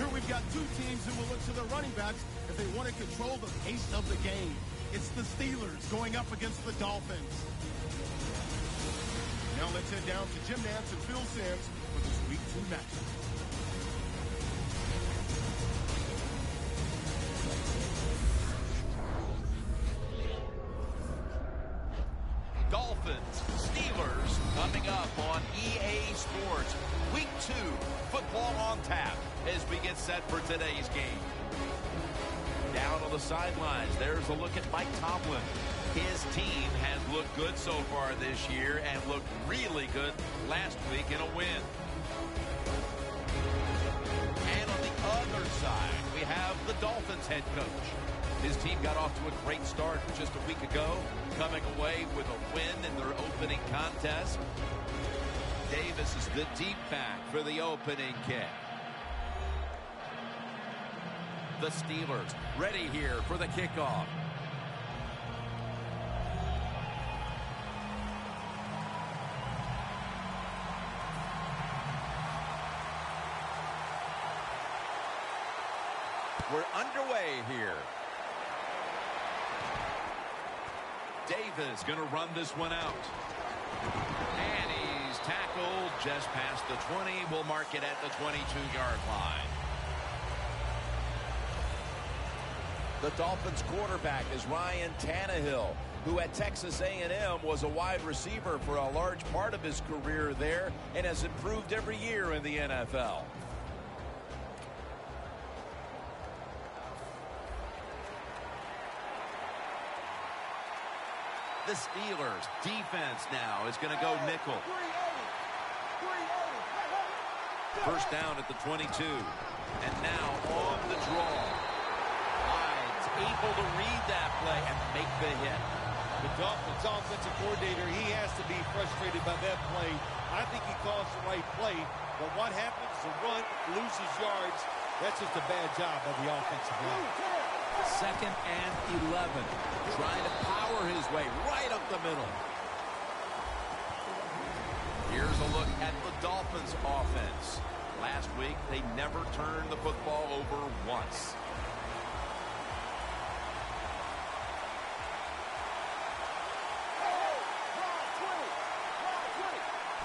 Here we've got two teams who will look to their running backs if they want to control the pace of the game. It's the Steelers going up against the Dolphins. Now let's head down to Jim Nantz and Phil Simms for this Week 2 matchup. Dolphins, Steelers coming up on EA Sports. Week 2, football on tap as we get set for today's game. Down on the sidelines, there's a look at Mike Tomlin. His team has looked good so far this year and looked really good last week in a win. And on the other side, we have the Dolphins head coach. His team got off to a great start just a week ago, coming away with a win in their opening contest. Davis is the deep back for the opening kick. The Steelers ready here for the kickoff. We're underway here. Davis going to run this one out. And he's tackled just past the 20. We'll mark it at the 22-yard line. The Dolphins quarterback is Ryan Tannehill, who at Texas A&M was a wide receiver for a large part of his career there and has improved every year in the NFL. The Steelers defense now is going to go nickel. First down at the 22. And now on the draw. Hyde's able to read that play and make the hit. The Dolphins offensive coordinator, he has to be frustrated by that play. I think he calls the right play, but what happens? The run loses yards. That's just a bad job by the offensive line. Second and 11. Trying to power his way right up the middle. Here's a look at the Dolphins offense. Last week, they never turned the football over once.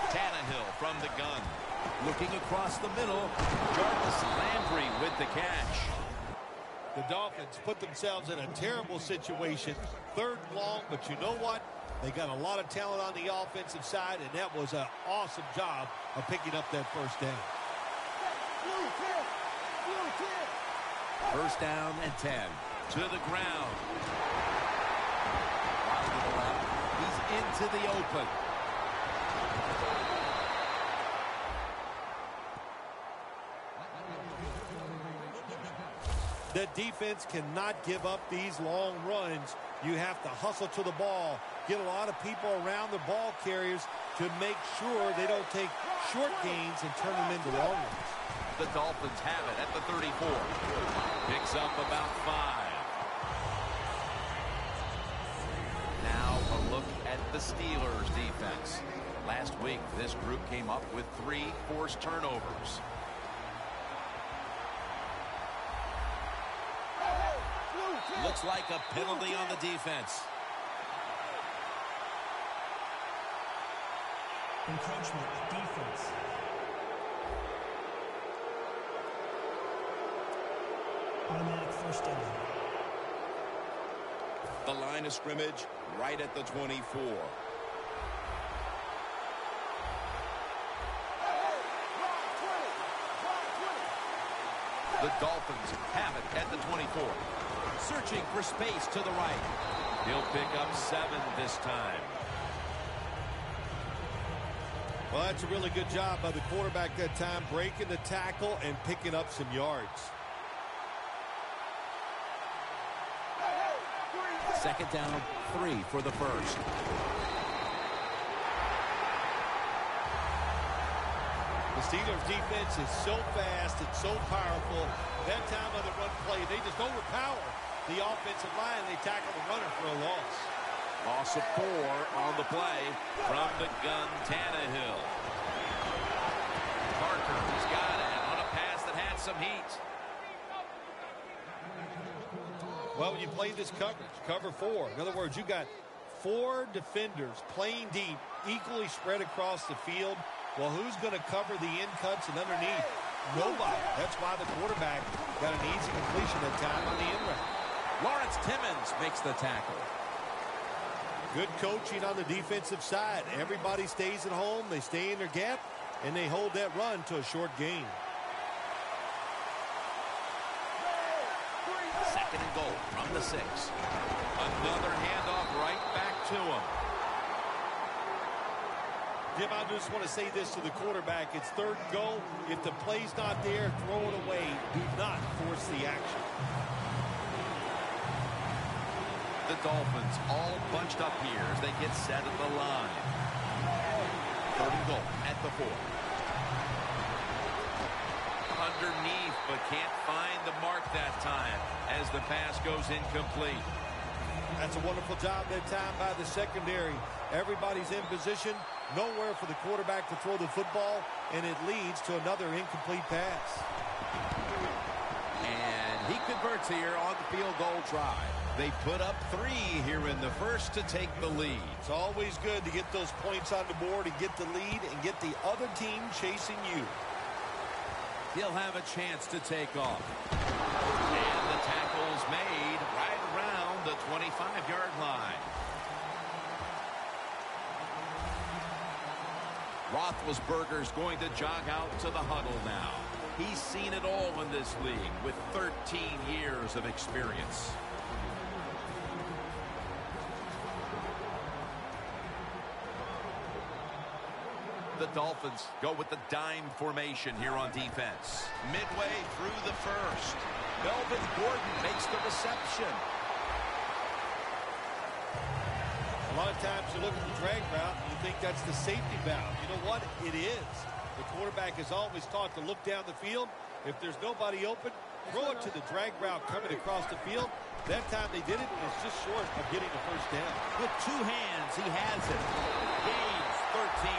Tannehill from the gun. Looking across the middle. Jarvis Landry with the catch. The Dolphins put themselves in a terrible situation. Third and long, but you know what? They got a lot of talent on the offensive side, and that was an awesome job of picking up that first down. First down and 10. To the ground. He's into the open. The defense cannot give up these long runs. You have to hustle to the ball. Get a lot of people around the ball carriers to make sure they don't take short gains and turn them into long ones. The Dolphins have it at the 34. Picks up about 5. Now a look at the Steelers defense. Last week, this group came up with 3 forced turnovers. Looks like a penalty on the defense. Encroachment, defense. Automatic first down. The line of scrimmage right at the 24. The Dolphins have it at the 24. Searching for space to the right. He'll pick up 7 this time. Well, that's a really good job by the quarterback that time, breaking the tackle and picking up some yards. Second down, 3 for the first. The Steelers defense is so fast and so powerful. That time on the run play, they just overpower the offensive line. They tackle the runner for a loss. Loss of 4 on the play from the gun, Tannehill. Parker has got it on a pass that had some heat. Well, when you play this coverage, cover 4. In other words, you got 4 defenders playing deep, equally spread across the field. Well, who's going to cover the in cuts and underneath? Nobody. That's why the quarterback got an easy completion that time on the in route. Lawrence Timmons makes the tackle. Good coaching on the defensive side. Everybody stays at home. They stay in their gap, and they hold that run to a short gain. Second and goal from the 6. Another handoff right back to him. Jim, I just want to say this to the quarterback. It's third and goal. If the play's not there, throw it away. Do not force the action. The Dolphins all bunched up here as they get set at the line. Third and goal at the 4. Underneath, but can't find the mark that time as the pass goes incomplete. That's a wonderful job that time by the secondary. Everybody's in position. Nowhere for the quarterback to throw the football, and it leads to another incomplete pass. And he converts here on the field goal try. They put up 3 here in the first to take the lead. It's always good to get those points on the board and get the lead and get the other team chasing you. He'll have a chance to take off. And the tackle's made right around the 25-yard line. Roethlisberger's going to jog out to the huddle now. He's seen it all in this league with 13 years of experience. The Dolphins go with the dime formation here on defense. Midway through the first, Melvin Gordon makes the reception. A lot of times you look at the drag route and you think that's the safety valve. You know what? It is. The quarterback is always taught to look down the field. If there's nobody open, throw it to the drag route coming across the field. That time they did it, and it's just short of getting the first down. With 2 hands, he has it. Gains 13.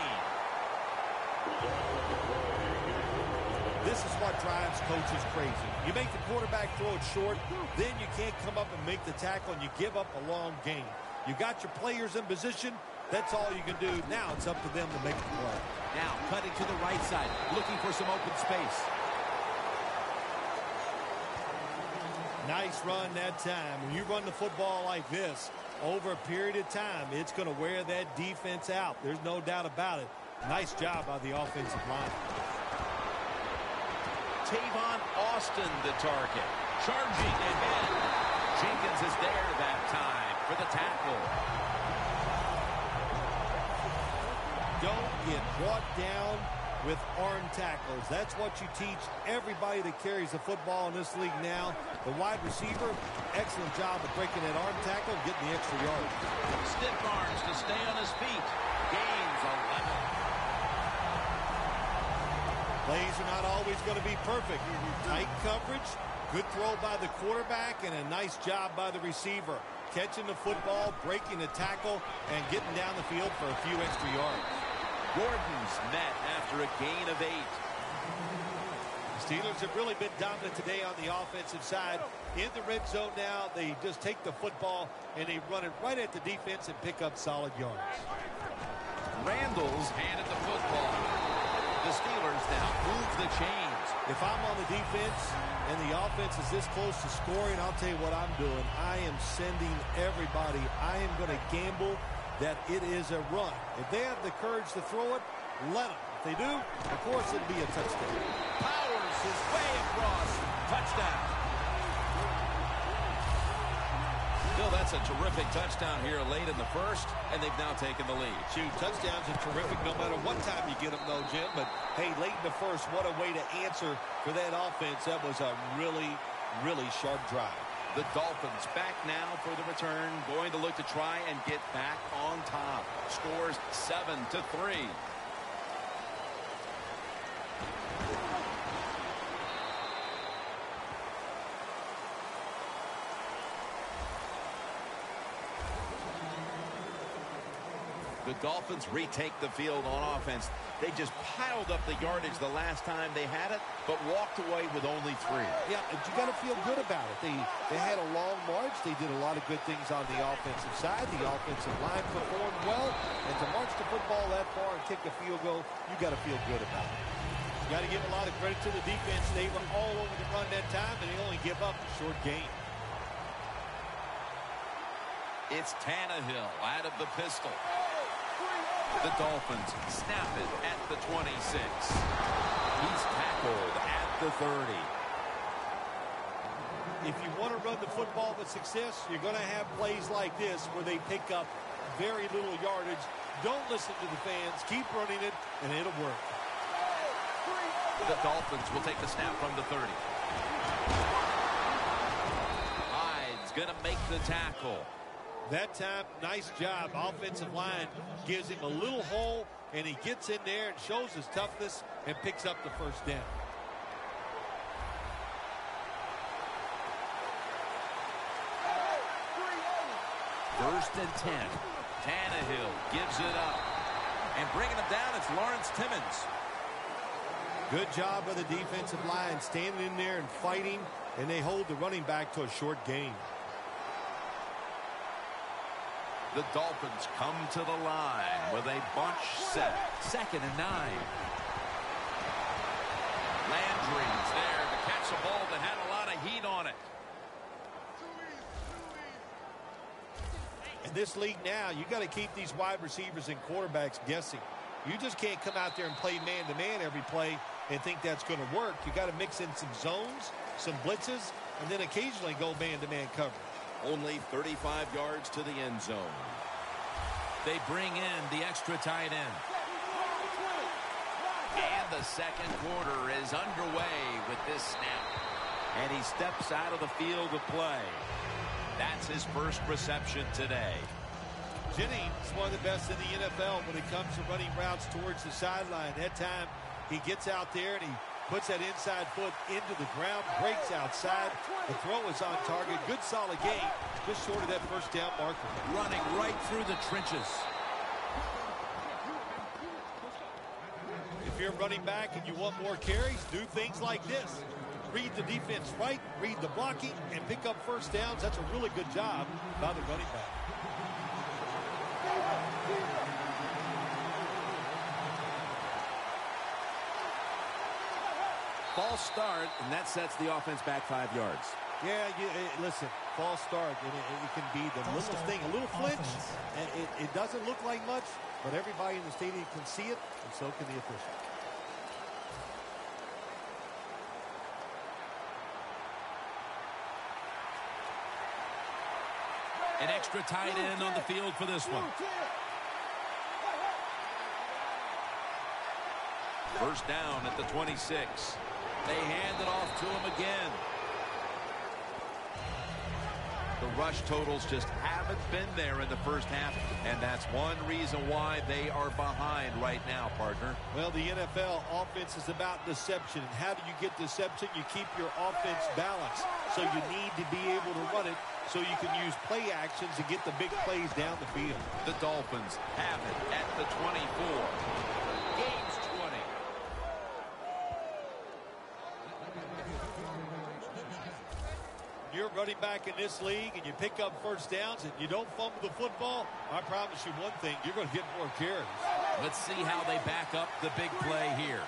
This is what drives coaches crazy. You make the quarterback throw it short, then you can't come up and make the tackle, and you give up a long gain. You got your players in position. That's all you can do. Now it's up to them to make the play. Now cutting to the right side, looking for some open space. Nice run that time. When you run the football like this, over a period of time, it's going to wear that defense out. There's no doubt about it. Nice job by the offensive line. Tavon Austin, the target. Charging ahead. Jenkins is there that time for the tackle. Don't get brought down with arm tackles. That's what you teach everybody that carries the football in this league now. The wide receiver, excellent job of breaking that arm tackle and getting the extra yard. Stiff arms to stay on his feet. Gains 11. Plays are not always going to be perfect. Tight coverage, good throw by the quarterback, and a nice job by the receiver. Catching the football, breaking the tackle, and getting down the field for a few extra yards. Gordon's met after a gain of 8. The Steelers have really been dominant today on the offensive side. In the red zone now, they just take the football, and they run it right at the defense and pick up solid yards. Randall's handed the football. The Steelers now move the chains. If I'm on the defense and the offense is this close to scoring, I'll tell you what I'm doing. I am sending everybody. I am going to gamble that it is a run. If they have the courage to throw it, let them. If they do, of course it'll be a touchdown. Powers his way across. Touchdown. Bill, that's a terrific touchdown here late in the first, and they've now taken the lead. Shoot, touchdowns are terrific no matter what time you get them, though, Jim. But, hey, late in the first, what a way to answer for that offense. That was a really, really sharp drive. The Dolphins back now for the return, going to look to try and get back on top. Scores 7-3. The Dolphins retake the field on offense. They just piled up the yardage the last time they had it, but walked away with only 3. Yeah, and you got to feel good about it. They had a long march. They did a lot of good things on the offensive side. The offensive line performed well. And to march the football that far and kick a field goal, you got to feel good about it. You got to give a lot of credit to the defense. They were all over the run that time, and they only give up a short gain. It's Tannehill out of the pistol. The Dolphins snap it at the 26. He's tackled at the 30. If you want to run the football with success, you're going to have plays like this where they pick up very little yardage. Don't listen to the fans. Keep running it, and it'll work. The Dolphins will take the snap from the 30. Hyde's going to make the tackle. That time, nice job. Offensive line gives him a little hole, and he gets in there and shows his toughness and picks up the first down. First and 10. Tannehill gives it up. And bringing him down, it's Lawrence Timmons. Good job by the defensive line, standing in there and fighting, and they hold the running back to a short gain. The Dolphins come to the line with a bunch set. 2nd and 9. Landry's there to catch a ball that had a lot of heat on it. In this league now, you got to keep these wide receivers and quarterbacks guessing. You just can't come out there and play man-to-man every play and think that's going to work. You got to mix in some zones, some blitzes, and then occasionally go man-to-man coverage. Only 35 yards to the end zone. They bring in the extra tight end. And the second quarter is underway with this snap. And he steps out of the field of play. That's his first reception today. Jennings is one of the best in the NFL when it comes to running routes towards the sideline. That time, he gets out there and he puts that inside foot into the ground, breaks outside. The throw is on target. Good solid game, just short of that first down marker. Running right through the trenches. If you're running back and you want more carries, do things like this. Read the defense right, read the blocking, and pick up first downs. That's a really good job by the running back. False start, and that sets the offense back 5 yards. Yeah, listen, false start, and it can be the littlest thing. A little flinch, and it doesn't look like much, but everybody in the stadium can see it, and so can the official. An extra tight end on the field for this one. First down at the 26. They hand it off to him again. The rush totals just haven't been there in the first half, and that's one reason why they are behind right now, partner. Well, the NFL offense is about deception. And how do you get deception? You keep your offense balanced. So you need to be able to run it so you can use play actions to get the big plays down the field. The Dolphins have it at the 24. Game's 20. You're running back in this league and you pick up first downs and you don't fumble the football, I promise you one thing, you're going to get more carries. Let's see how they back up the big play here.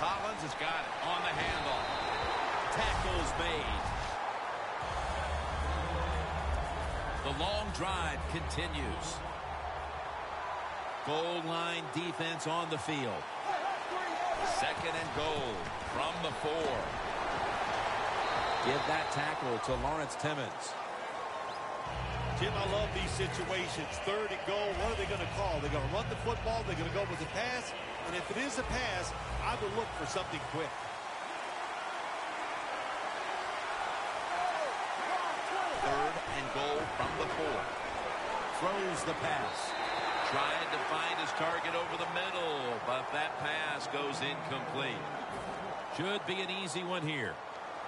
Collins has got it on the handoff. Tackles made. The long drive continues. Goal line defense on the field. 2nd and goal from the 4. Give that tackle to Lawrence Timmons. Jim, I love these situations. 3rd and goal, what are they going to call? They're going to run the football, they're going to go with a pass, and if it is a pass, I would look for something quick. Third and goal from the 4. Throws the pass. Trying to find his target over the middle, but that pass goes incomplete. Should be an easy one here.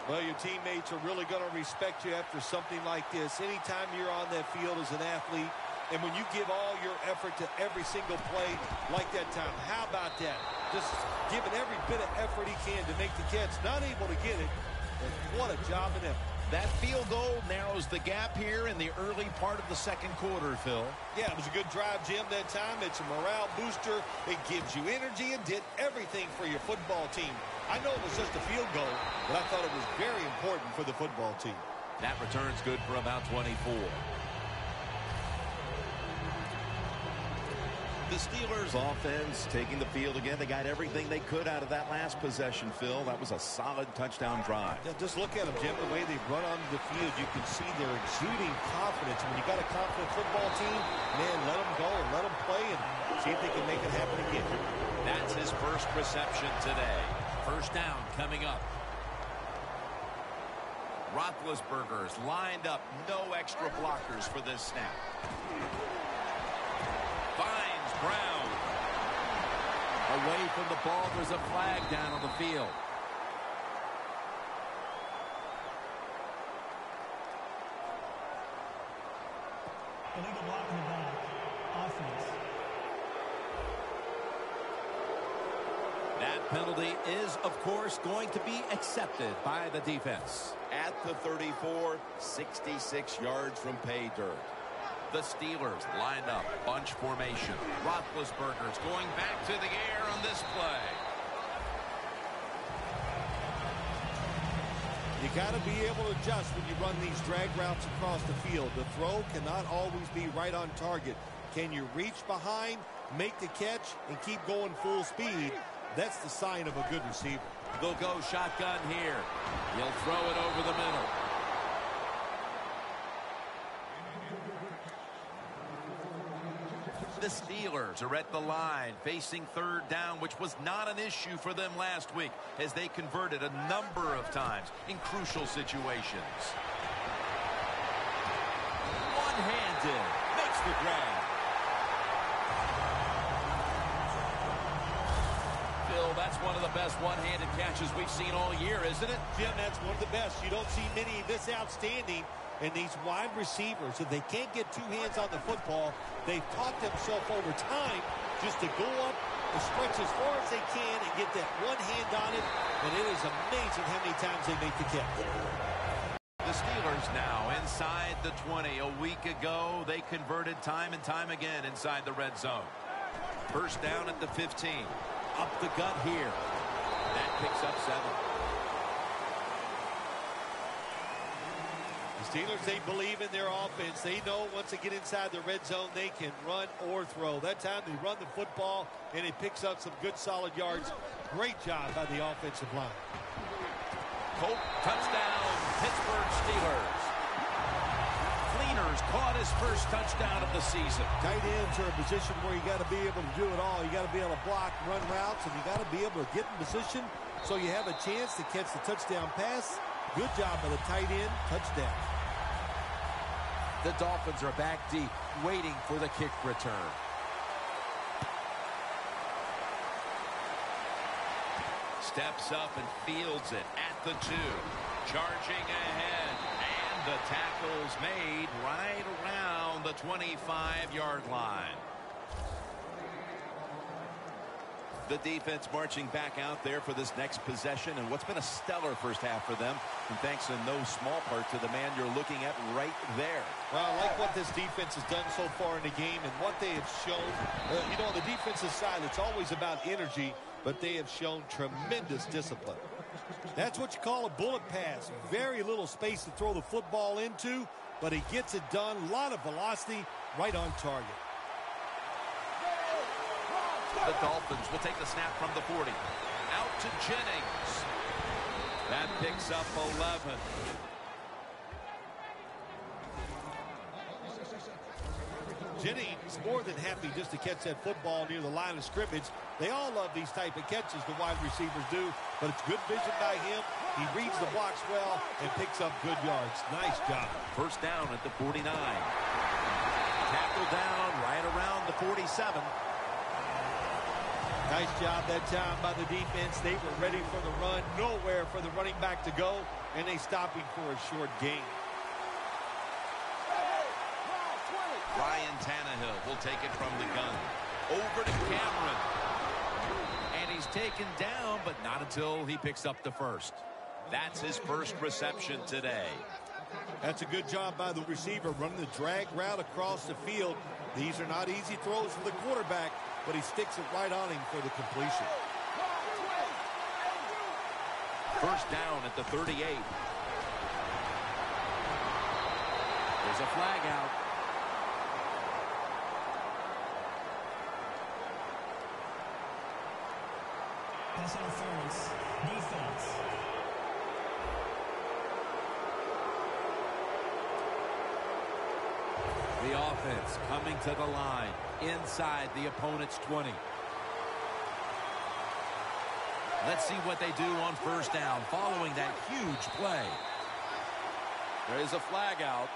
Well, your teammates are really going to respect you after something like this. Anytime you're on that field as an athlete, And when you give all your effort to every single play like that time, how about that? Just giving every bit of effort he can to make the catch. Not able to get it, but what a job and effort. That field goal narrows the gap here in the early part of the second quarter, Phil. Yeah, it was a good drive, Jim, that time. It's a morale booster. It gives you energy and did everything for your football team. I know it was just a field goal, but I thought it was very important for the football team. That return's good for about 24. The Steelers offense taking the field again. They got everything they could out of that last possession, Phil. That was a solid touchdown drive. Yeah, just look at them, Jim, the way they run onto the field. You can see they're exuding confidence. When you got a confident football team, man, let them go and let them play and see if they can make it happen again. That's his first reception today. First down coming up. Roethlisberger's lined up. No extra blockers for this snap. Finds Brown. Away from the ball, there's a flag down on the field. Illegal block in the back. Offense. That penalty is, of course, going to be accepted by the defense. At the 34, 66 yards from pay dirt. The Steelers lined up, bunch formation. Roethlisberger's going back to the air on this play. You got to be able to adjust when you run these drag routes across the field. The throw cannot always be right on target. Can you reach behind, make the catch, and keep going full speed? That's the sign of a good receiver. They'll go shotgun here. He'll throw it over the middle. The Steelers are at the line facing third down, which was not an issue for them last week as they converted a number of times in crucial situations. One-handed makes the grab. Phil, that's one of the best one-handed catches we've seen all year, isn't it? Jim, that's one of the best. You don't see many this outstanding. And these wide receivers, if they can't get two hands on the football, they've taught themselves over time just to go up and stretch as far as they can and get that one hand on it. And it is amazing how many times they make the catch. The Steelers now inside the 20. A week ago, they converted time and time again inside the red zone. First down at the 15. Up the gut here. That picks up 7. Steelers, they believe in their offense. They know once they get inside the red zone, they can run or throw. That time they run the football, and it picks up some good solid yards. Great job by the offensive line. Colt, touchdown, Pittsburgh Steelers. Cleaners caught his first touchdown of the season. Tight ends are a position where you got to be able to do it all. You got to be able to block, run routes, and you got to be able to get in position so you have a chance to catch the touchdown pass. Good job by the tight end. Touchdown. The Dolphins are back deep, waiting for the kick return. Steps up and fields it at the 2. Charging ahead. And the tackle's made right around the 25-yard line. The defense marching back out there for this next possession, and what's been a stellar first half for them, and thanks in no small part to the man you're looking at right there. Well, I like what this defense has done so far in the game and what they have shown. You know, on the defensive side, it's always about energy, but they have shown tremendous discipline. That's what you call a bullet pass. Very little space to throw the football into, but he gets it done. A lot of velocity, right on target. The Dolphins will take the snap from the 40. Out to Jennings. That picks up 11. Jennings more than happy just to catch that football near the line of scrimmage. They all love these type of catches, the wide receivers do, but it's good vision by him. He reads the blocks well and picks up good yards. Nice job. First down at the 49. Tackle down right around the 47. Nice job that time by the defense. They were ready for the run. Nowhere for the running back to go, and they stopped him for a short gain. Ryan Tannehill will take it from the gun. Over to Cameron. And he's taken down, but not until he picks up the first. That's his first reception today. That's a good job by the receiver, running the drag route across the field. These are not easy throws for the quarterback, but he sticks it right on him for the completion. First down at the 38. There's a flag out. Pass interference. Defense. The offense coming to the line inside the opponent's 20. Let's see what they do on first down following that huge play. There is a flag out.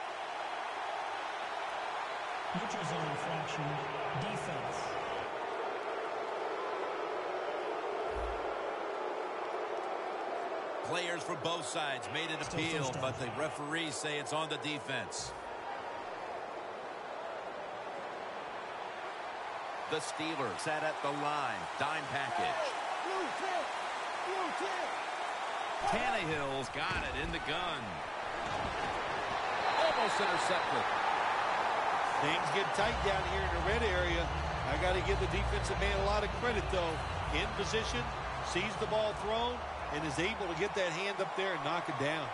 Neutral zone infraction. Defense. Players for both sides made an appeal, but the referees say it's on the defense. The Steelers sat at the line. Dime package. Tannehill's got it in the gun. Almost intercepted. Things get tight down here in the red area. I got to give the defensive man a lot of credit, though. In position, sees the ball thrown, and is able to get that hand up there and knock it down.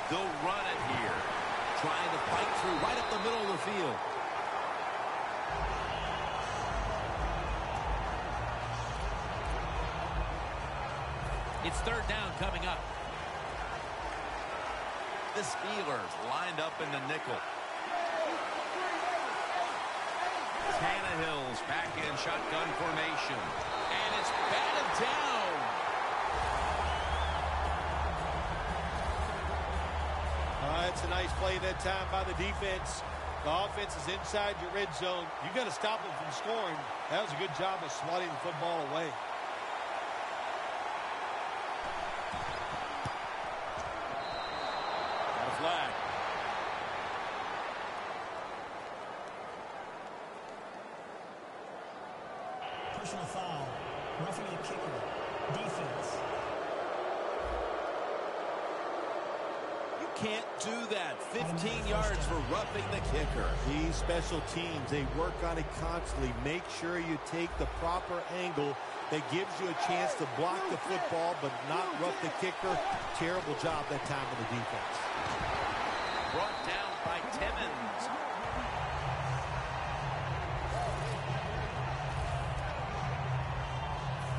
They'll run it here. Trying to fight through right up the middle of the field. It's third down coming up. The Steelers lined up in the nickel. Tannehill's back in shotgun formation. And it's batted down. That's a nice play that time by the defense. The offense is inside your red zone. You got to stop them from scoring. That was a good job of swatting the football away. Got a flag. Personal foul. Roughing the kicker. Defense. Can't do that. 15 yards for roughing the kicker. These special teams, they work on it constantly. Make sure you take the proper angle that gives you a chance to block the football but not rough the kicker. Terrible job that time of the defense. Brought down by Timmons.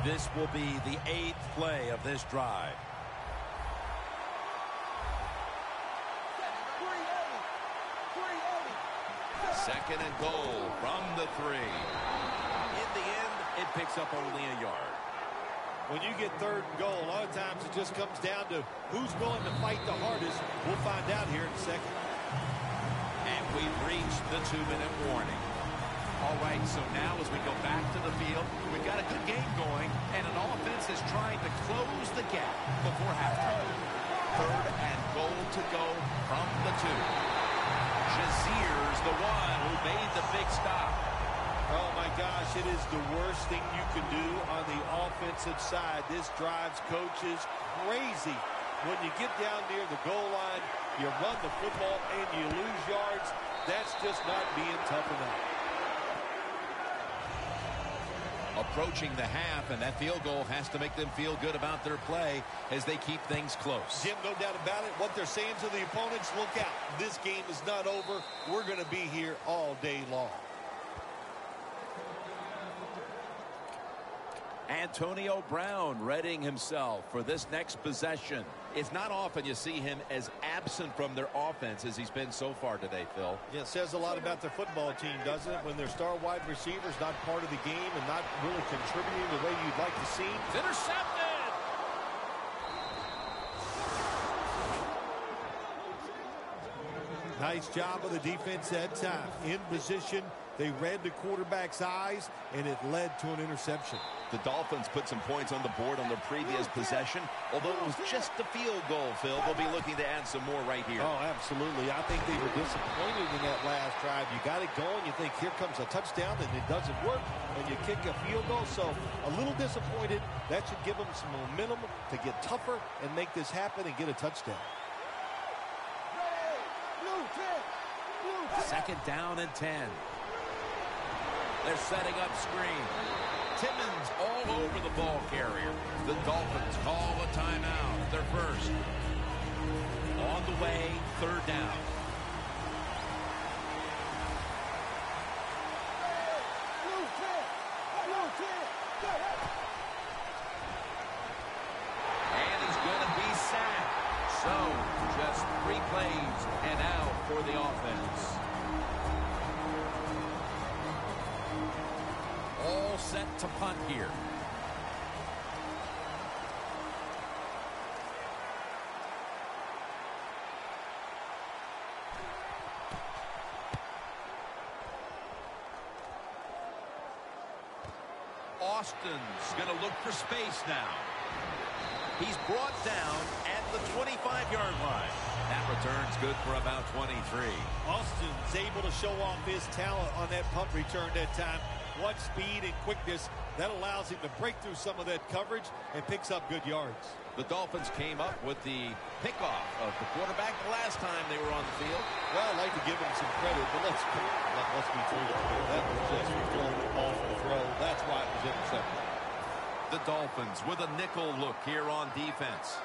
This will be the 8th play of this drive. Second and goal from the 3. In the end, it picks up only a yard. When you get third and goal, a lot of times it just comes down to who's going to fight the hardest. We'll find out here in a second. And we've reached the 2-minute warning. All right, so now as we go back to the field, we've got a good game going, and an offense is trying to close the gap before halftime. Third and goal to go from the 2. Shazier's the one who made the big stop. Oh, my gosh, it is the worst thing you can do on the offensive side. This drives coaches crazy. When you get down near the goal line, you run the football and you lose yards. That's just not being tough enough. Approaching the half, and that field goal has to make them feel good about their play as they keep things close. Jim, no doubt about it. What they're saying to the opponents, look out. This game is not over. We're going to be here all day long. Antonio Brown readying himself for this next possession. It's not often you see him as absent from their offense as he's been so far today, Phil. Yeah, it says a lot about their football team, doesn't it? When their star wide receivers not part of the game and not really contributing the way you'd like to see. It's intercepted! Nice job of the defense that time. In position, They read the quarterback's eyes, and it led to an interception. The Dolphins put some points on the board on their previous possession. Although it was just a field goal, Phil, they'll be looking to add some more right here. Oh, absolutely. I think they were disappointed in that last drive. You got it going. You think, here comes a touchdown, and it doesn't work, and you kick a field goal. So a little disappointed. That should give them some momentum to get tougher and make this happen and get a touchdown. Second down and 10. They're setting up screen. Timmons all over the ball carrier. The Dolphins call a timeout. Their first. On the way, third down. And he's going to be sacked. So, just 3 plays and out for the offense. All set to punt here. Austin's going to look for space now. He's brought down at the 25-yard line. That return's good for about 23. Austin's able to show off his talent on that punt return that time. What speed and quickness that allows him to break through some of that coverage and picks up good yards. The Dolphins came up with the pickoff of the quarterback the last time they were on the field. Well, I'd like to give him some credit, but let's be truthful. That was just throwing the ball for the throw. That's why it was intercepted. The Dolphins with a nickel look here on defense.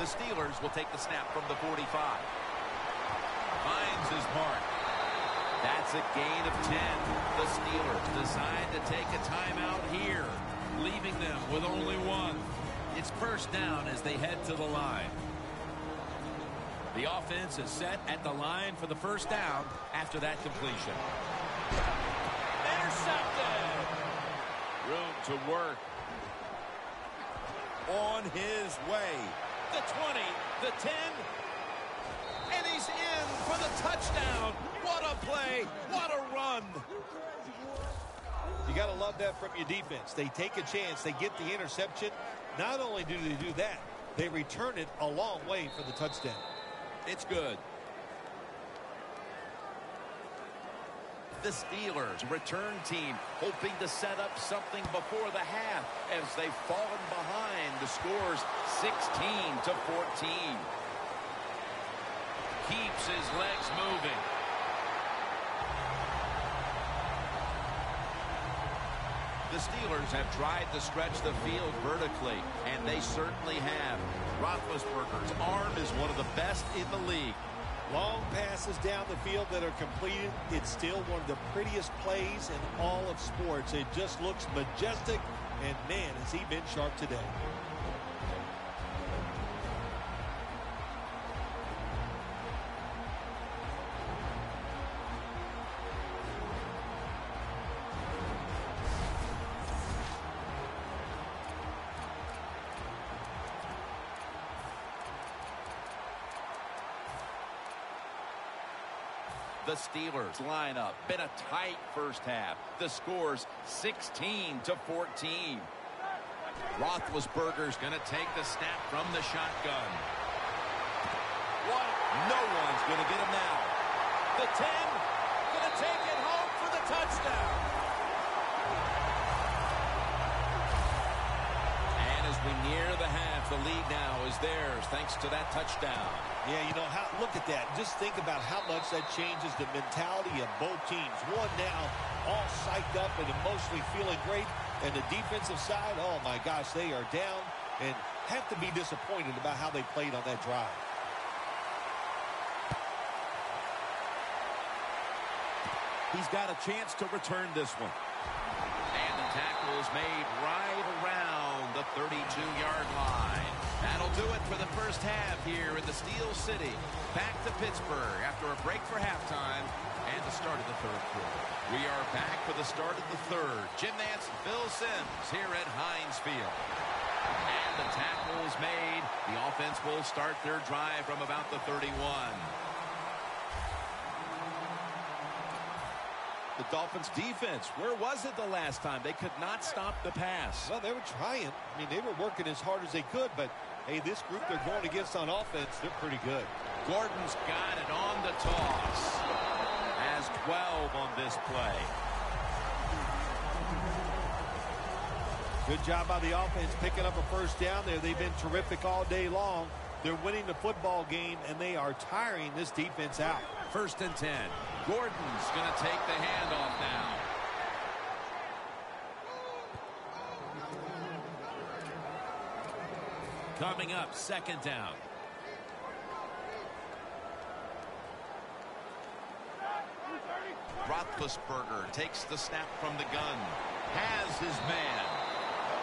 The Steelers will take the snap from the 45. Finds his mark. That's a gain of 10. The Steelers decide to take a timeout here, leaving them with only one. It's first down as they head to the line. The offense is set at the line for the first down after that completion. Intercepted! Room to work. On his way. The 20, the 10, and he's in for the touchdown. What a play. What a run. You got to love that from your defense. They take a chance. They get the interception. Not only do they do that, they return it a long way for the touchdown. It's good. The Steelers return team hoping to set up something before the half as they've fallen behind. The score's 16-14. Keeps his legs moving. The Steelers have tried to stretch the field vertically, and they certainly have. Roethlisberger's arm is one of the best in the league. Long passes down the field that are completed. It's still one of the prettiest plays in all of sports. It just looks majestic, and man, has he been sharp today. The Steelers line up. Been a tight first half. The score's 16-14. Roethlisberger's going to take the snap from the shotgun. What? No one's going to get him now. The 10 going to take it home for the touchdown. And as we near the half, the lead now is theirs thanks to that touchdown. Yeah, you know, look at that. Just think about how much that changes the mentality of both teams. One now all psyched up and emotionally feeling great. And the defensive side, oh my gosh, they are down and have to be disappointed about how they played on that drive. He's got a chance to return this one. And the tackle is made right around the 32-yard line. That'll do it for the first half here in the Steel City. Back to Pittsburgh after a break for halftime and the start of the third quarter. We are back for the start of the third. Jim Nantz and Phil Simms here at Heinz Field. And the tackle is made. The offense will start their drive from about the 31. The Dolphins defense, where was it the last time? They could not stop the pass. Well, they were trying. I mean, they were working as hard as they could, but hey, this group they're going against on offense, they're pretty good. Gordon's got it on the toss. Has 12 on this play. Good job by the offense picking up a first down there. They've been terrific all day long. They're winning the football game, and they are tiring this defense out. 1st and 10. Gordon's going to take the handoff now. Coming up, 2nd down. Roethlisberger takes the snap from the gun. Has his man.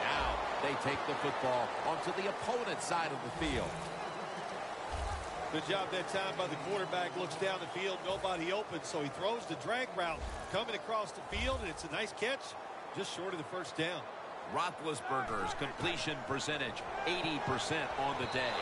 Now they take the football onto the opponent's side of the field. Good job that time by the quarterback. Looks down the field, nobody open, so he throws the drag route coming across the field, and it's a nice catch, just short of the first down. Roethlisberger's completion percentage, 80% on the day.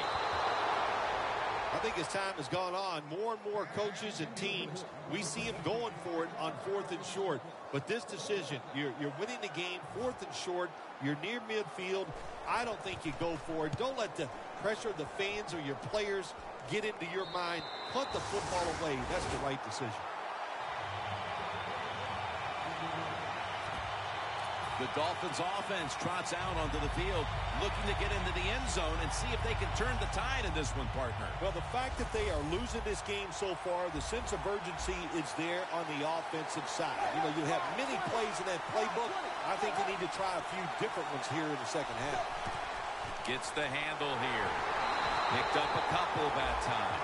I think as time has gone on, more and more coaches and teams, we see them going for it on 4th and short. But this decision, you're winning the game, 4th and short, you're near midfield. I don't think you go for it. Don't let the pressure of the fans or your players get into your mind. Punt the football away. That's the right decision. The Dolphins offense trots out onto the field, looking to get into the end zone and see if they can turn the tide in this one, partner. Well, the fact that they are losing this game so far, the sense of urgency is there on the offensive side. You know, you have many plays in that playbook. I think you need to try a few different ones here in the second half. Gets the handle here. Picked up a couple that time.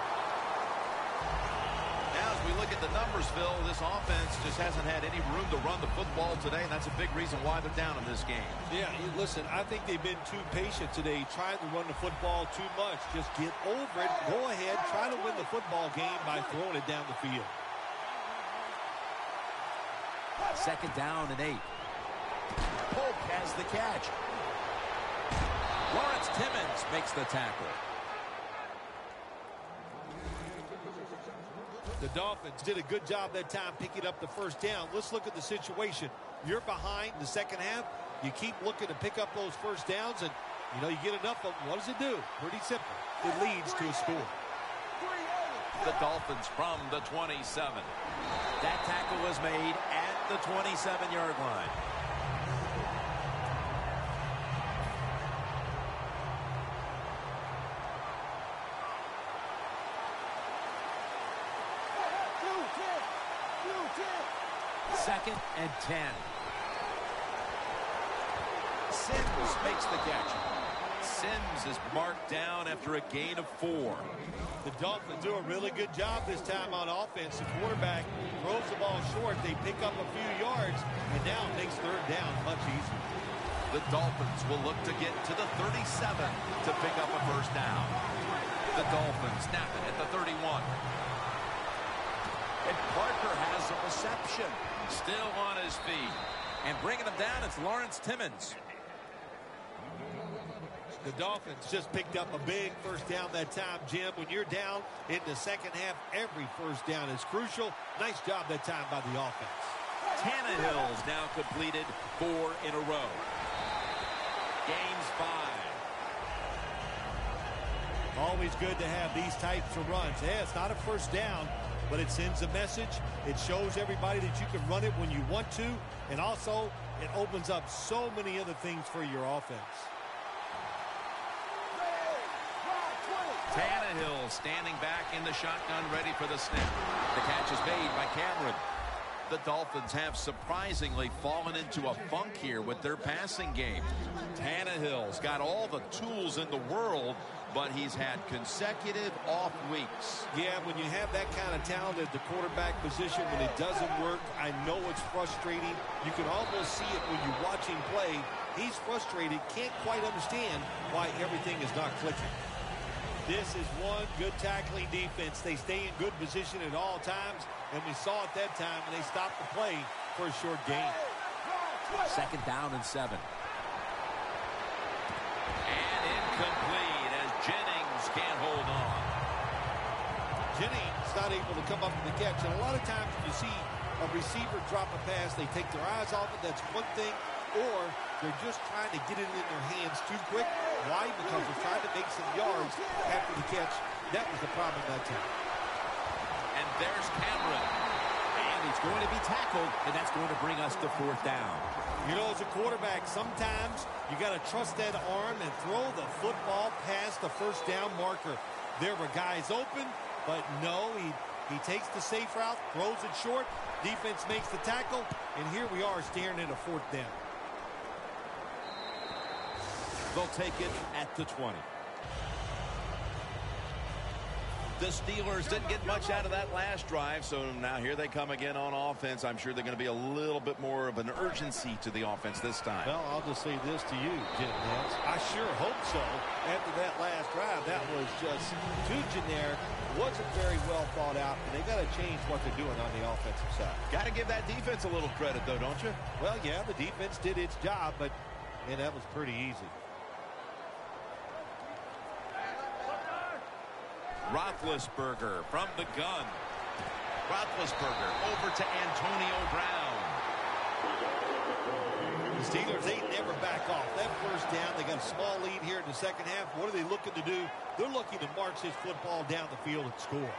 Now, as we look at the numbers, Phil, this offense just hasn't had any room to run the football today, and that's a big reason why they're down in this game. Yeah, listen, I think they've been too patient today, trying to run the football too much. Just get over it. Go ahead, try to win the football game by throwing it down the field. 2nd down and 8. Polk has the catch. Lawrence Timmons makes the tackle. The Dolphins did a good job that time picking up the first down. Let's look at the situation. You're behind the second half. You keep looking to pick up those first downs, and, you know, you get enough of them. What does it do? Pretty simple. It leads to a score. The Dolphins from the 27. That tackle was made at the 27-yard line. Second and 10. Sims makes the catch. Sims is marked down after a gain of 4. The Dolphins do a really good job this time on offense. The quarterback throws the ball short. They pick up a few yards, and now it makes 3rd down much easier. The Dolphins will look to get to the 37 to pick up a first down. The Dolphins snap it at the 31. And Parker has a reception. Still on his feet. And bringing him down, it's Lawrence Timmons. The Dolphins just picked up a big first down that time, Jim. When you're down in the second half, every first down is crucial. Nice job that time by the offense. Tannehill's now completed 4 in a row. Gains 5. Always good to have these types of runs. Yeah, it's not a first down, but it sends a message. It shows everybody that you can run it when you want to, and also it opens up so many other things for your offense. Tannehill standing back in the shotgun, ready for the snap. The catch is made by Cameron. The Dolphins have surprisingly fallen into a funk here with their passing game. Tannehill's got all the tools in the world, but he's had consecutive off weeks. Yeah, when you have that kind of talent at the quarterback position, when it doesn't work, I know it's frustrating. You can almost see it when you watch him play. He's frustrated, can't quite understand why everything is not clicking. This is one good tackling defense. They stay in good position at all times, and we saw it that time when they stopped the play for a short gain. 2nd down and 7. And incomplete as Jennings can't hold on. Jennings not able to come up with the catch. And a lot of times when you see a receiver drop a pass, they take their eyes off it. That's one thing. Or they're just trying to get it in their hands too quick. Why? Because they're trying to make some yards after the catch. That was the problem that time. And there's Cameron. And he's going to be tackled, and that's going to bring us to 4th down. You know, as a quarterback, sometimes you got to trust that arm and throw the football past the first down marker. There were guys open, but no, he takes the safe route, throws it short. Defense makes the tackle, and here we are staring at a 4th down. They'll take it at the 20. The Steelers didn't get much out of that last drive, so now here they come again on offense. I'm sure they're going to be a little bit more of an urgency to the offense this time. Well, I'll just say this to you, Jim Nance. I sure hope so. After that last drive, that was just too generic. Wasn't very well thought out, and they got to change what they're doing on the offensive side. Got to give that defense a little credit, though, don't you? Well, yeah, the defense did its job, but, man, that was pretty easy. Roethlisberger from the gun. Roethlisberger over to Antonio Brown. The Steelers, they never back off. That first down, they got a small lead here in the second half. What are they looking to do? They're looking to march this football down the field and score.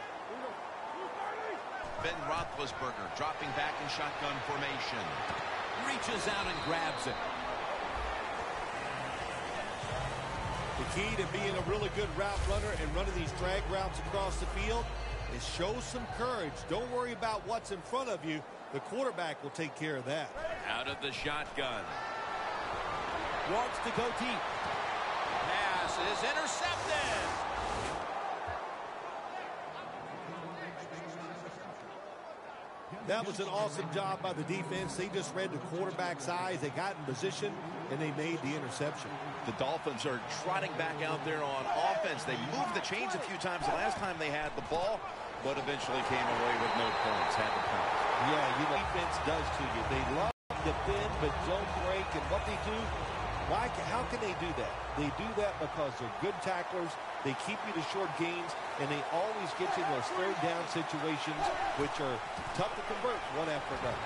Ben Roethlisberger dropping back in shotgun formation. Reaches out and grabs it. The key to being a really good route runner and running these drag routes across the field is show some courage. Don't worry about what's in front of you. The quarterback will take care of that. Out of the shotgun. Wants to go deep. Pass is intercepted. That was an awesome job by the defense. They just read the quarterback's eyes. They got in position, and they made the interception. The Dolphins are trotting back out there on offense. They moved the chains a few times the last time they had the ball, but eventually came away with no points. Had to punt. Yeah, you know, defense does to you. They love to bend but don't break, and what they do, how can they do that? They do that because they're good tacklers. They keep you to short gains, and they always get you in those third down situations, which are tough to convert one after another.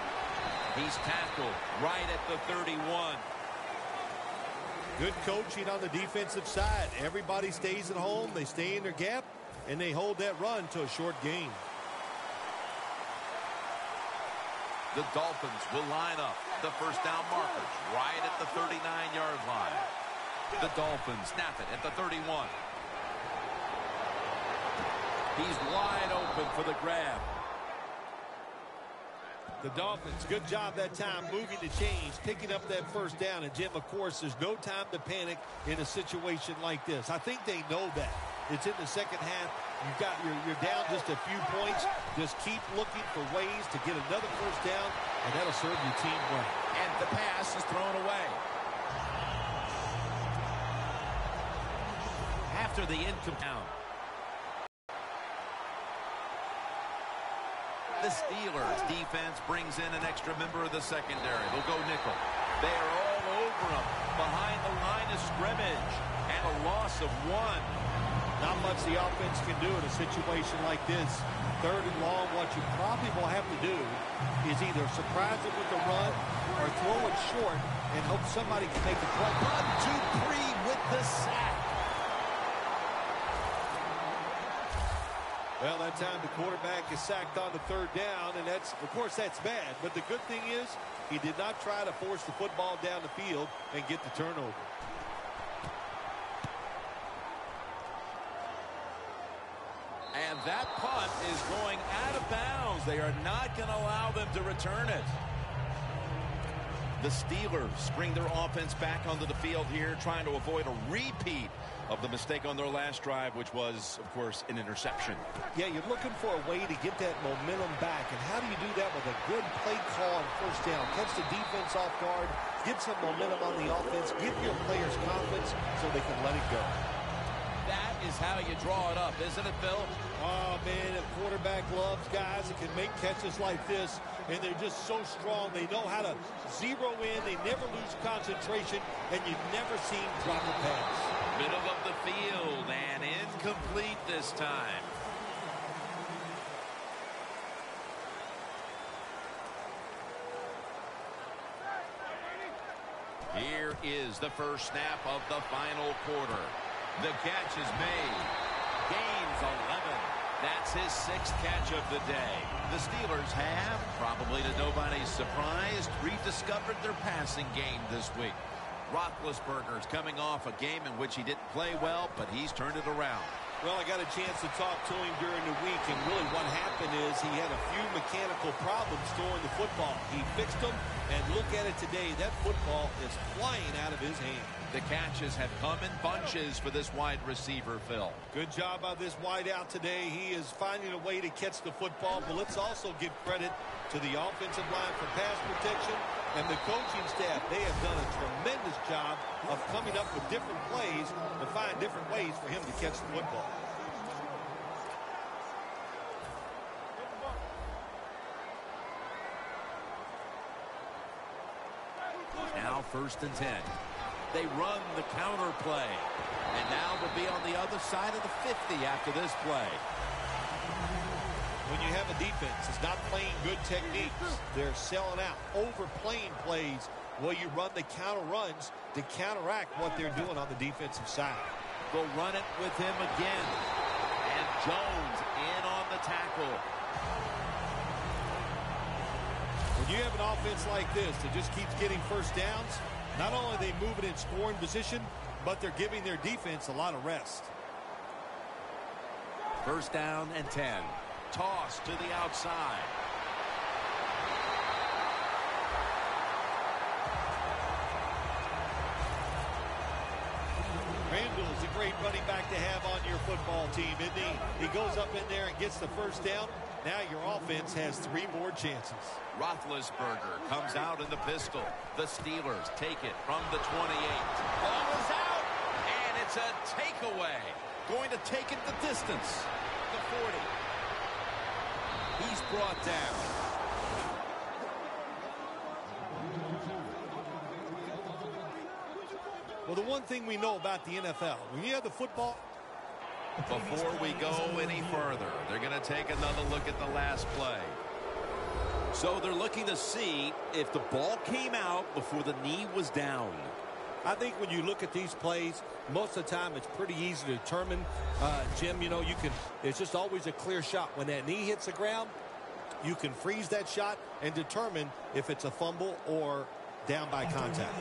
He's tackled right at the 31. Good coaching on the defensive side. Everybody stays at home. They stay in their gap, and they hold that run to a short gain. The Dolphins will line up the first down markers right at the 39-yard line. The Dolphins snap it at the 31. He's wide open for the grab. The Dolphins, good job that time moving the chains, picking up that first down. And, Jim, of course, there's no time to panic in a situation like this. I think they know that. It's in the second half. You're down just a few points. Just keep looking for ways to get another first down, and that'll serve your team well. And the pass is thrown away. After the incomplete. The Steelers defense brings in an extra member of the secondary. They'll go nickel. They are all over him behind the line of scrimmage. And a loss of 1. Not much the offense can do in a situation like this. Third and long, what you probably will have to do is either surprise it with the run or throw it short and hope somebody can make the play. 1-2-3 with the sack. Well, that time the quarterback is sacked on the third down, and that's, of course, that's bad. But the good thing is he did not try to force the football down the field and get the turnover. And that punt is going out of bounds. They are not going to allow them to return it. The Steelers bring their offense back onto the field here, trying to avoid a repeat of the mistake on their last drive, which was, of course, an interception. Yeah, you're looking for a way to get that momentum back. And how do you do that with a good play call on first down? Catch the defense off guard, get some momentum on the offense, give your players confidence so they can let it go. That is how you draw it up, isn't it, Phil? Oh, man, a quarterback loves guys that can make catches like this, and they're just so strong. They know how to zero in. They never lose concentration, and you never see them drop a pass. Middle of the field and incomplete this time. Here is the first snap of the final quarter. The catch is made. Gains 11. That's his 6th catch of the day. The Steelers have, probably to nobody's surprise, rediscovered their passing game this week. Roethlisberger's coming off a game in which he didn't play well, but he's turned it around. Well, I got a chance to talk to him during the week, and really what happened is he had a few mechanical problems throwing the football. He fixed them, and look at it today. That football is flying out of his hand. The catches have come in bunches for this wide receiver, Phil. Good job by this wideout today. He is finding a way to catch the football, but let's also give credit to the offensive line for pass protection and the coaching staff. They have done a tremendous job of coming up with different plays to find different ways for him to catch the football. Now 1st and 10. They run the counter play. And now they'll be on the other side of the 50 after this play. When you have a defense that's not playing good techniques, they're selling out, overplaying plays. Well, you run the counter runs to counteract what they're doing on the defensive side. They'll run it with him again. And Jones in on the tackle. When you have an offense like this that just keeps getting first downs, not only are they moving in scoring position, but they're giving their defense a lot of rest. 1st down and 10. Toss to the outside. Randall's a great running back to have on your football team, isn't he? He goes up in there and gets the first down. Now your offense has 3 more chances. Roethlisberger comes out in the pistol. The Steelers take it from the 28. Ball is out, and it's a takeaway. Going to take it the distance. The 40. He's brought down. Well, the one thing we know about the NFL, when you have the football... Before we go any further, they're going to take another look at the last play. So they're looking to see if the ball came out before the knee was down. I think when you look at these plays, most of the time it's pretty easy to determine, Jim, you know, it's just always a clear shot. When that knee hits the ground, you can freeze that shot and determine if it's a fumble or down by contact.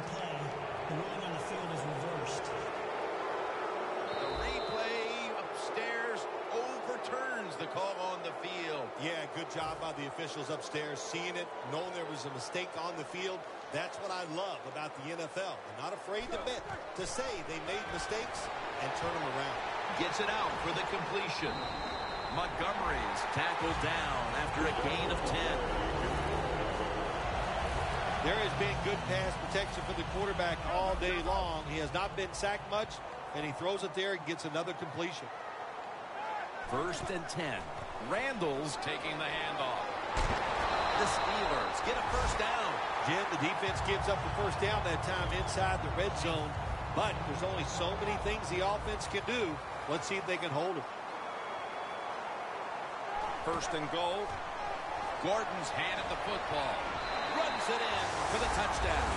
The ruling on the field is reversed. The replay upstairs overturns the call on the field. Yeah, good job by the officials upstairs, seeing it, knowing there was a mistake on the field. That's what I love about the NFL. They're not afraid to say they made mistakes and turn them around. Gets it out for the completion. Montgomery's tackled down after a gain of 10. There has been good pass protection for the quarterback all day long. He has not been sacked much, and he throws it there and gets another completion. 1st and 10. Randall's taking the handoff. The Steelers get a first down. Jim, the defense gives up the first down that time inside the red zone, but there's only so many things the offense can do. Let's see if they can hold it. 1st and goal. Gordon's handed the football. Runs it in for the touchdown.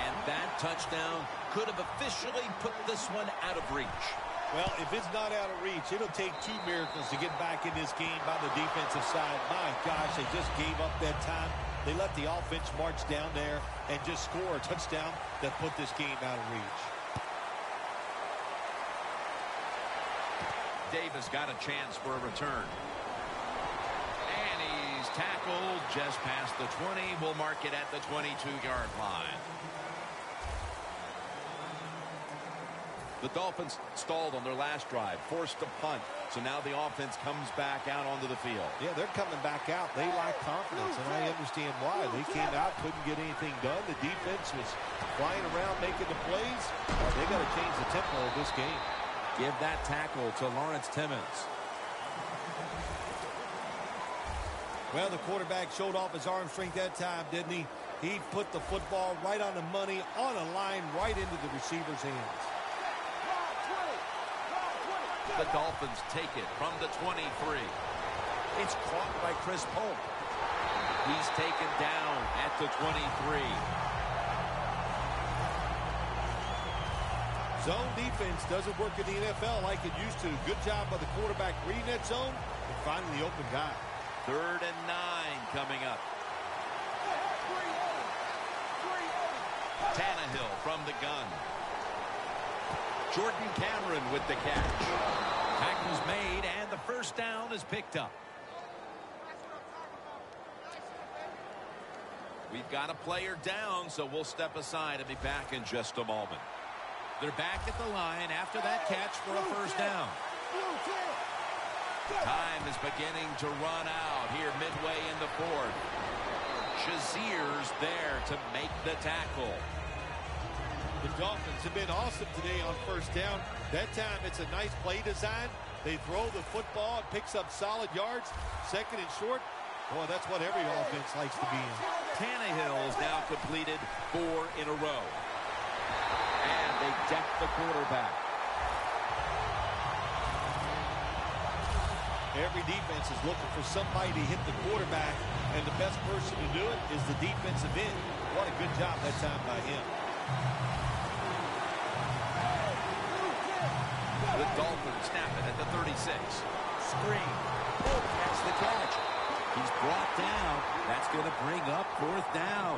And that touchdown could have officially put this one out of reach. Well, if it's not out of reach, it'll take 2 miracles to get back in this game by the defensive side. My gosh, they just gave up that time. They let the offense march down there and just score a touchdown that put this game out of reach. Davis got a chance for a return. And he's tackled just past the 20. We'll mark it at the 22-yard line. The Dolphins stalled on their last drive, forced a punt. So now the offense comes back out onto the field. Yeah, they're coming back out. They lack confidence, and I understand why. They came out, couldn't get anything done. The defense was flying around making the plays. They got to change the tempo of this game. Give that tackle to Lawrence Timmons. Well, the quarterback showed off his arm strength that time, didn't he? He put the football right on the money, on a line, right into the receiver's hands. The Dolphins take it from the 23. It's caught by Chris Polk. He's taken down at the 23. Zone defense doesn't work in the NFL like it used to. Good job by the quarterback reading that zone and finding the open guy. 3rd and 9 coming up. Tannehill from the gun. Jordan Cameron with the catch. Tackle's made, and the first down is picked up. We've got a player down, so we'll step aside and be back in just a moment. They're back at the line after that catch for a first down. Time is beginning to run out here midway in the 4th. Shazier's there to make the tackle. The Dolphins have been awesome today on first down. That time it's a nice play design. They throw the football, it picks up solid yards. 2nd and short. Boy, that's what every offense likes to be in. Tannehill's now completed 4 in a row. And they deck the quarterback. Every defense is looking for somebody to hit the quarterback, and the best person to do it is the defensive end. What a good job that time by him. The Dolphins snap it at the 36. Screen. Oh, that's the catch. He's brought down. That's going to bring up 4th down.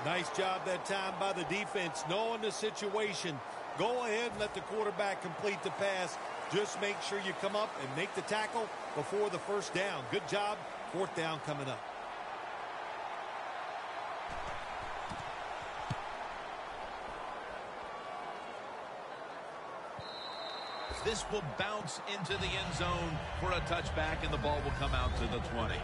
Nice job that time by the defense, knowing the situation. Go ahead and let the quarterback complete the pass. Just make sure you come up and make the tackle before the first down. Good job. 4th down coming up. This will bounce into the end zone for a touchback, and the ball will come out to the 20.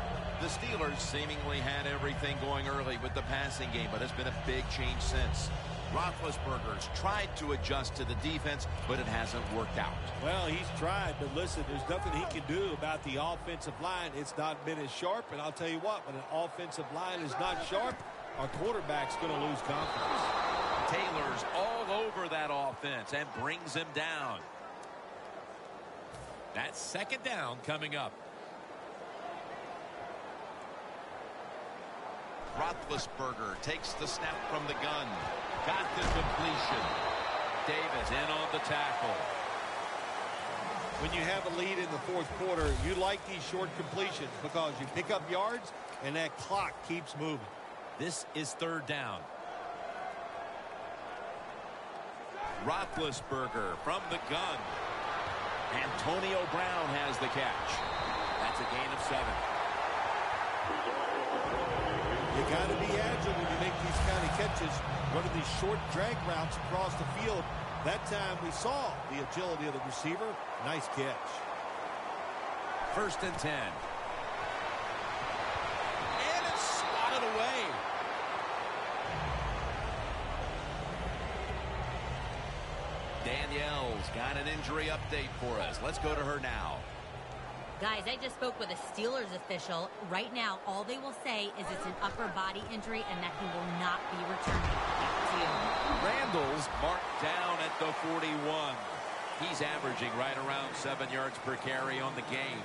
The Steelers seemingly had everything going early with the passing game, but it's been a big change since. Roethlisberger's tried to adjust to the defense, but it hasn't worked out. Well, he's tried, but listen, there's nothing he can do about the offensive line. It's not been as sharp, and I'll tell you what, when an offensive line is not sharp, our quarterback's going to lose confidence. Taylor's all over that offense and brings him down. That's 2nd down coming up. Roethlisberger takes the snap from the gun. Got the completion. Davis in on the tackle. When you have a lead in the 4th quarter, you like these short completions because you pick up yards and that clock keeps moving. This is 3rd down. Roethlisberger from the gun. Antonio Brown has the catch. That's a gain of 7. You got to be agile when you make these kind of catches, running these short drag routes across the field. That time we saw the agility of the receiver. Nice catch. 1st and 10. And it's swatted away. Danielle's got an injury update for us. Let's go to her now. Guys, I just spoke with a Steelers official. Right now, all they will say is it's an upper body injury and that he will not be returning. Back to you. Randall's marked down at the 41. He's averaging right around 7 yards per carry on the game.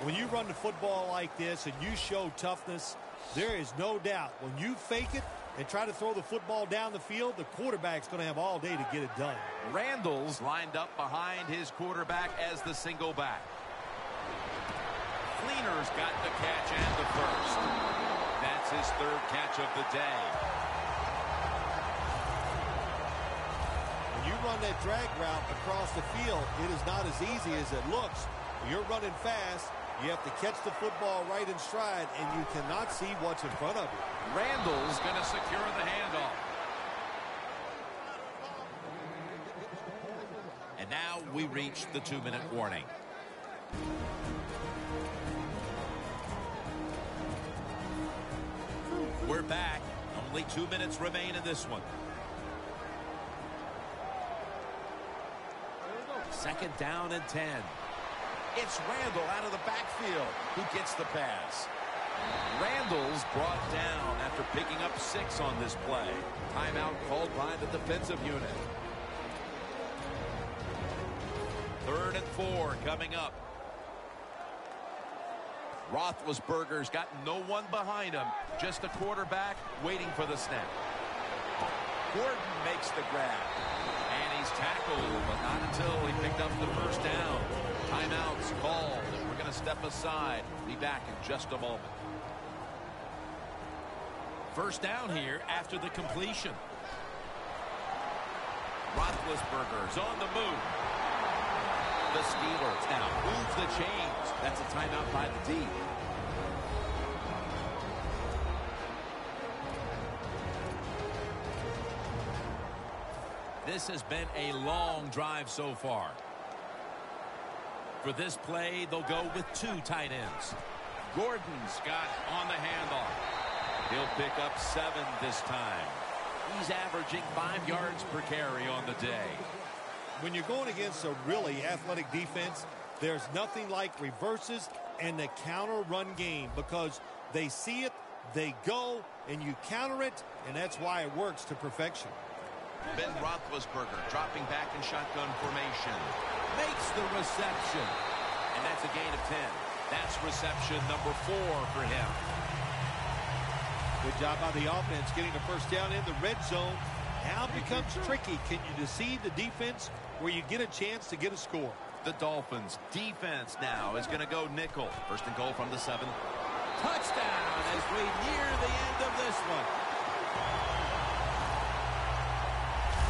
When you run the football like this and you show toughness, there is no doubt when you fake it and try to throw the football down the field, the quarterback's going to have all day to get it done. Randall's lined up behind his quarterback as the single back. Fleener's got the catch and the first. That's his 3rd catch of the day. When you run that drag route across the field, it is not as easy as it looks. When you're running fast, you have to catch the football right in stride, and you cannot see what's in front of you. Randall's going to secure the handoff. And now we reach the 2-minute warning. We're back. Only 2 minutes remain in this one. 2nd down and 10. It's Randall out of the backfield who gets the pass. Randall's brought down after picking up 6 on this play. Timeout called by the defensive unit. 3rd and 4 coming up. Roethlisberger's got no one behind him, just a quarterback waiting for the snap. Gordon makes the grab, and he's tackled, but not until he picked up the first down. Timeout's called, and we're going to step aside. Be back in just a moment. First down here after the completion. Roethlisberger's on the move. The Steelers now move the chains. That's a timeout by the D. This has been a long drive so far. For this play, they'll go with 2 tight ends. Gordon's got on the handoff. He'll pick up 7 this time. He's averaging 5 yards per carry on the day. When you're going against a really athletic defense, there's nothing like reverses and the counter run game, because they see it, they go, and you counter it, and that's why it works to perfection. Ben Roethlisberger dropping back in shotgun formation. Makes the reception. And that's a gain of 10. That's reception number 4 for him. Good job by the offense getting the first down in the red zone. Now it becomes tricky. Can you deceive the defense where you get a chance to get a score? The Dolphins defense now is going to go nickel. First and goal from the 7. Touchdown as we near the end of this one.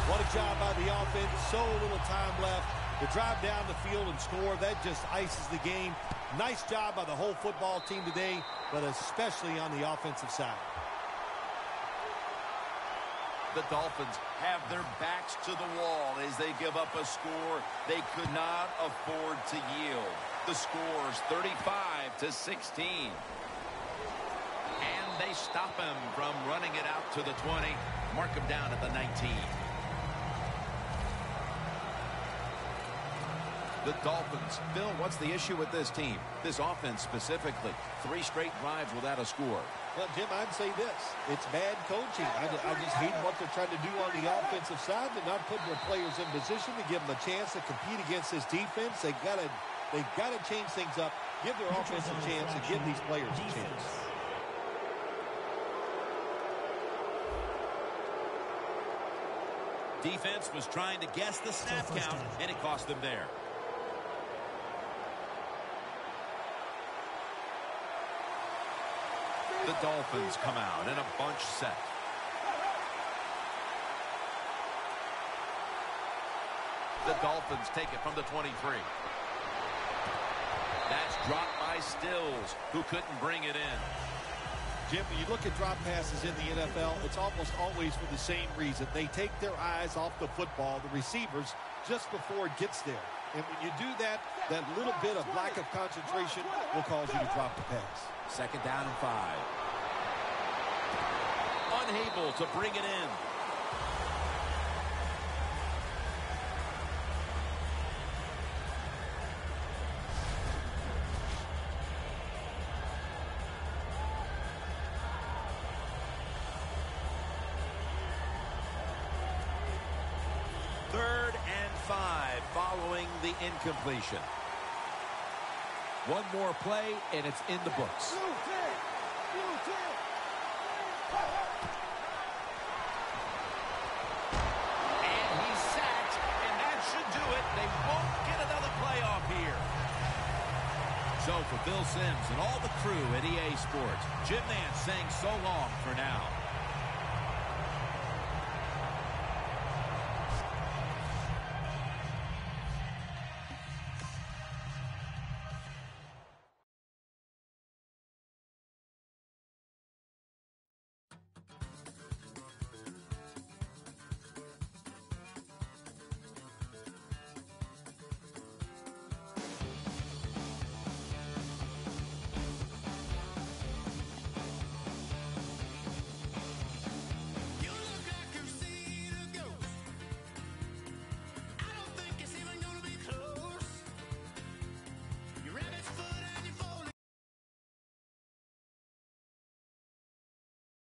What a job by the offense. So little time left to drive down the field and score. That just ices the game. Nice job by the whole football team today, but especially on the offensive side. The Dolphins have their backs to the wall as they give up a score they could not afford to yield. The score's 35-16. And they stop him from running it out to the 20. Mark him down at the 19. The Dolphins. Bill, what's the issue with this team? This offense specifically. 3 straight drives without a score. Well, Jim, I'd say this. It's bad coaching. I just hate what they're trying to do on the offensive side. They're not putting their players in position to give them a chance to compete against this defense. They've got to change things up, give their offense a chance, and give these players a chance. Defense was trying to guess the snap count, and it cost them there. The Dolphins come out in a bunch set. The Dolphins take it from the 23. That's dropped by Stills, who couldn't bring it in. Jim, when you look at drop passes in the NFL, it's almost always for the same reason. They take their eyes off the football, the receivers, just before it gets there. And when you do that, that little bit of lack of concentration will cause you to drop the pass. Second down and 5. Unable to bring it in. Third and 5 following the incompletion. One more play, and it's in the books. And he's sacked, and that should do it. They won't get another playoff here. So for Bill Sims and all the crew at EA Sports, Jim Nance saying so long for now.